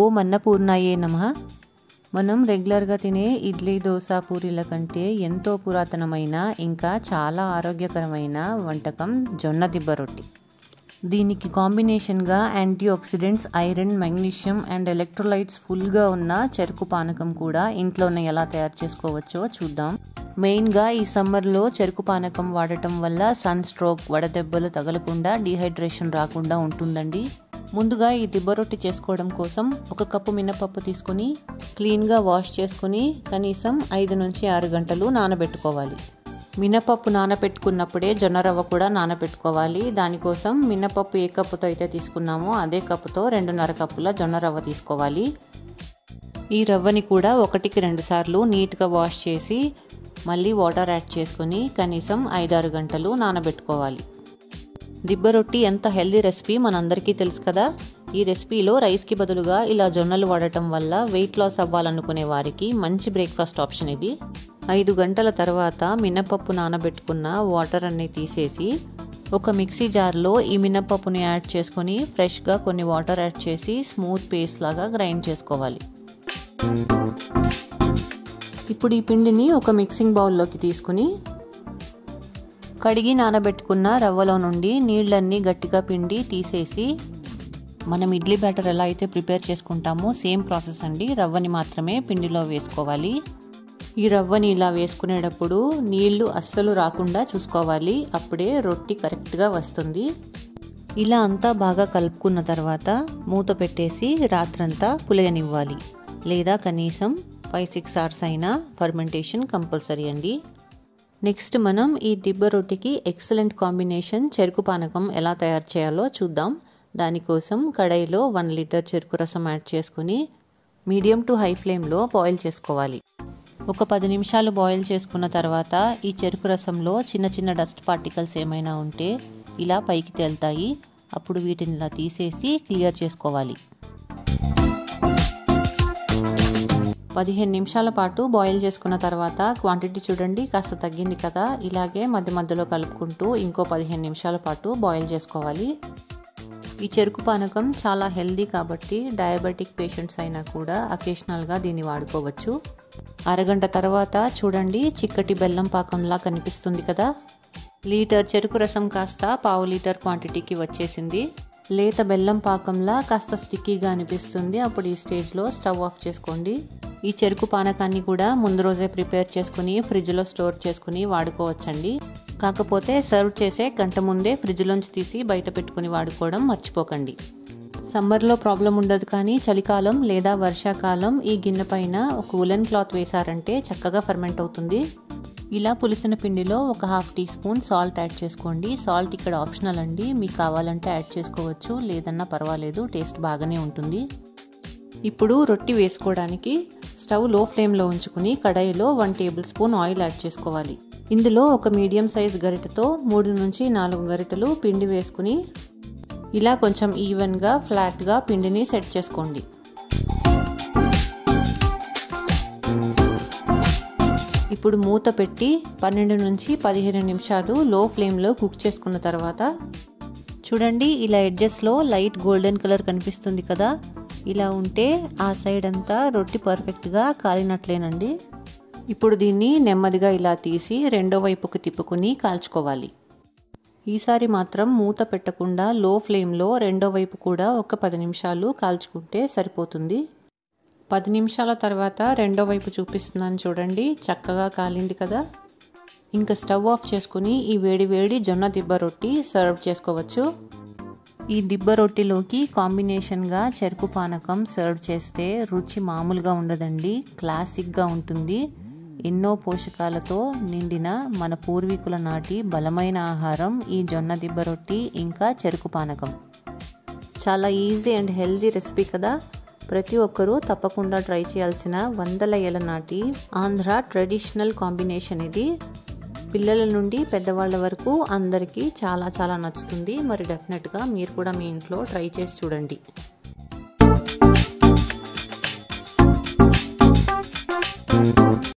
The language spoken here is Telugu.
ఓం అన్నపూర్ణాయే నమః. మనం రెగ్యులర్గా తినే ఇడ్లీ, దోశ, పూరీల కంటే ఎంతో పురాతనమైన ఇంకా చాలా ఆరోగ్యకరమైన వంటకం జొన్న దిబ్బ రొట్టి. దీనికి కాంబినేషన్గా antioxidants, iron, magnesium and electrolytes ఫుల్గా ఉన్న చెరుకు పానకం కూడా ఇంట్లోనే ఎలా తయారు చేసుకోవచ్చో చూద్దాం. మెయిన్గా ఈ సమ్మర్లో చెరుకు పానకం వాడటం వల్ల సన్ స్ట్రోక్, వడదెబ్బలు తగలకుండా డీహైడ్రేషన్ రాకుండా ఉంటుందండి. ముందుగా ఈ దిబ్బ రొట్టి చేసుకోవడం కోసం 1 కప్పు మినపప్పు తీసుకుని క్లీన్గా వాష్ చేసుకుని కనీసం 5 నుంచి 6 గంటలు నానబెట్టుకోవాలి. మినపప్పు నానబెట్టుకున్నప్పుడే జొన్న రవ్వ కూడా నానబెట్టుకోవాలి. దానికోసం మినపప్పు ఏ కప్పుతో అయితే తీసుకున్నామో అదే కప్పుతో 2.5 కప్పుల జొన్న రవ్వ తీసుకోవాలి. ఈ రవ్వని కూడా 1కి 2 సార్లు నీట్గా వాష్ చేసి మళ్ళీ వాటర్ యాడ్ చేసుకుని కనీసం 5-6 గంటలు నానబెట్టుకోవాలి. దిబ్బ రొట్టి ఎంత హెల్దీ రెసిపీ మనందరికీ తెలుసు కదా. ఈ రెసిపీలో రైస్కి బదులుగా ఇలా జొన్నలు వాడటం వల్ల వెయిట్ లాస్ అవ్వాలనుకునే వారికి మంచి బ్రేక్ఫాస్ట్ ఆప్షన్ ఇది. 5 గంటల తర్వాత మినపప్పు నానబెట్టుకున్న వాటర్ అన్ని తీసేసి ఒక మిక్సీ జార్లో ఈ మినపప్పుని యాడ్ చేసుకొని ఫ్రెష్గా కొన్ని వాటర్ యాడ్ చేసి స్మూత్ పేస్ట్ లాగా గ్రైండ్ చేసుకోవాలి. ఇప్పుడు ఈ పిండిని ఒక మిక్సింగ్ బౌల్లోకి తీసుకుని కడిగి నానబెట్టుకున్న రవ్వలో నుండి నీళ్ళన్నీ గట్టిగా పిండి తీసేసి మనం ఇడ్లీ బ్యాటర్ ఎలా అయితే ప్రిపేర్ చేసుకుంటామో సేమ్ ప్రాసెస్ అండి. రవ్వని మాత్రమే పిండిలో వేసుకోవాలి. ఈ రవ్వని ఇలా వేసుకునేటప్పుడు నీళ్లు అస్సలు రాకుండా చూసుకోవాలి. అప్పుడే రొట్టి కరెక్ట్గా వస్తుంది. ఇలా అంతా బాగా కలుపుకున్న తర్వాత మూత పెట్టేసి రాత్రంతా పులగనివ్వాలి. లేదా కనీసం 5-6 అవర్స్ అయినా ఫర్మెంటేషన్ కంపల్సరీ అండి. నెక్స్ట్ మనం ఈ దిబ్బ రొట్టికి ఎక్సలెంట్ కాంబినేషన్ చెరుకు పానకం ఎలా తయారు చేయాలో చూద్దాం. దానికోసం కడాయిలో 1 లీటర్ చెరుకు రసం యాడ్ చేసుకుని మీడియం టు హై ఫ్లేమ్లో బాయిల్ చేసుకోవాలి. ఒక 10 నిమిషాలు బాయిల్ చేసుకున్న తర్వాత ఈ చెరుకు రసంలో చిన్న చిన్న డస్ట్ పార్టికల్స్ ఏమైనా ఉంటే ఇలా పైకి తేలుతాయి. అప్పుడు వీటిని ఇలా తీసేసి క్లియర్ చేసుకోవాలి. 15 నిమిషాల పాటు బాయిల్ చేసుకున్న తర్వాత క్వాంటిటీ చూడండి కాస్త తగ్గింది కదా. ఇలాగే మధ్య మధ్యలో కలుపుకుంటూ ఇంకో 15 నిమిషాల పాటు బాయిల్ చేసుకోవాలి. ఈ చెరుకు పానకం చాలా హెల్దీ కాబట్టి డయాబెటిక్ పేషెంట్స్ అయినా కూడా అకేషనల్గా దీన్ని వాడుకోవచ్చు. అరగంట తర్వాత చూడండి చిక్కటి బెల్లం పాకంలా కనిపిస్తుంది కదా. లీటర్ చెరుకు రసం కాస్త 1/2 లీటర్ క్వాంటిటీకి వచ్చేసింది. లేత బెల్లం పాకంలా కాస్త స్టిక్కీగా అనిపిస్తుంది. అప్పుడు ఈ స్టేజ్లో స్టవ్ ఆఫ్ చేసుకోండి. ఈ చెరుకు పానకాన్ని కూడా ముందు రోజే ప్రిపేర్ చేసుకుని ఫ్రిడ్జ్లో స్టోర్ చేసుకుని వాడుకోవచ్చండి. కాకపోతే సర్వ్ చేసే గంట ముందే ఫ్రిడ్జ్లోంచి తీసి బయట పెట్టుకుని వాడుకోవడం మర్చిపోకండి. సమ్మర్లో ప్రాబ్లం ఉండదు కానీ చలికాలం లేదా వర్షాకాలం ఈ గిన్నె పైన ఒక ఉలెన్ క్లాత్ వేసారంటే చక్కగా ఫర్మెంట్ అవుతుంది. ఇలా పులిసిన పిండిలో ఒక 1/2 టీ స్పూన్ సాల్ట్ యాడ్ చేసుకోండి. సాల్ట్ ఇక్కడ ఆప్షనల్ అండి. మీకు కావాలంటే యాడ్ చేసుకోవచ్చు, లేదన్నా పర్వాలేదు, టేస్ట్ బాగానే ఉంటుంది. ఇప్పుడు రొట్టి వేసుకోవడానికి స్టవ్ లో ఫ్లేమ్లో ఉంచుకుని కడాయిలో 1 టేబుల్ స్పూన్ ఆయిల్ యాడ్ చేసుకోవాలి. ఇందులో ఒక మీడియం సైజ్ గరిటెతో 3 నుంచి 4 గరిటెలు పిండి వేసుకుని ఇలా కొంచెం ఈవెన్గా ఫ్లాట్గా పిండిని సెట్ చేసుకోండి. ఇప్పుడు మూత పెట్టి 12 నుంచి 15 నిమిషాలు లో ఫ్లేమ్లో కుక్ చేసుకున్న తర్వాత చూడండి ఇలా ఎడ్జెస్లో లైట్ గోల్డెన్ కలర్ కనిపిస్తుంది కదా. ఇలా ఉంటే ఆ సైడ్ అంతా రొట్టి పర్ఫెక్ట్గా కాలినట్లేనండి. ఇప్పుడు దీన్ని నెమ్మదిగా ఇలా తీసి రెండో వైపుకి తిప్పుకుని కాల్చుకోవాలి. ఈసారి మాత్రం మూత పెట్టకుండా లో ఫ్లేమ్లో రెండో వైపు కూడా ఒక 10 నిమిషాలు కాల్చుకుంటే సరిపోతుంది. 10 నిమిషాల తర్వాత రెండో వైపు చూపిస్తున్నాను చూడండి, చక్కగా కాలింది కదా. ఇంకా స్టవ్ ఆఫ్ చేసుకుని ఈ వేడి వేడి జొన్న దిబ్బ రొట్టి సర్వ్ చేసుకోవచ్చు. ఈ దిబ్బ రొట్టిలోకి కాంబినేషన్గా చెరుకు పానకం సర్వ్ చేస్తే రుచి మామూలుగా ఉండదండి, క్లాసిక్గా ఉంటుంది. ఎన్నో పోషకాలతో నిండిన మన పూర్వీకుల నాటి బలమైన ఆహారం ఈ జొన్న దిబ్బ రొట్టి ఇంకా చెరుకు పానకం. చాలా ఈజీ అండ్ హెల్దీ రెసిపీ కదా. ప్రతి ఒక్కరూ తప్పకుండా ట్రై చేయాల్సిన 100 ఏళ్ల నాటి ఆంధ్ర ట్రెడిషనల్ కాంబినేషన్ ఇది. పిల్లల నుండి పెద్దవాళ్ళ వరకు అందరికీ చాలా చాలా నచ్చుతుంది. మరి డెఫినెట్గా మీరు కూడా మీ ఇంట్లో ట్రై చేసి చూడండి.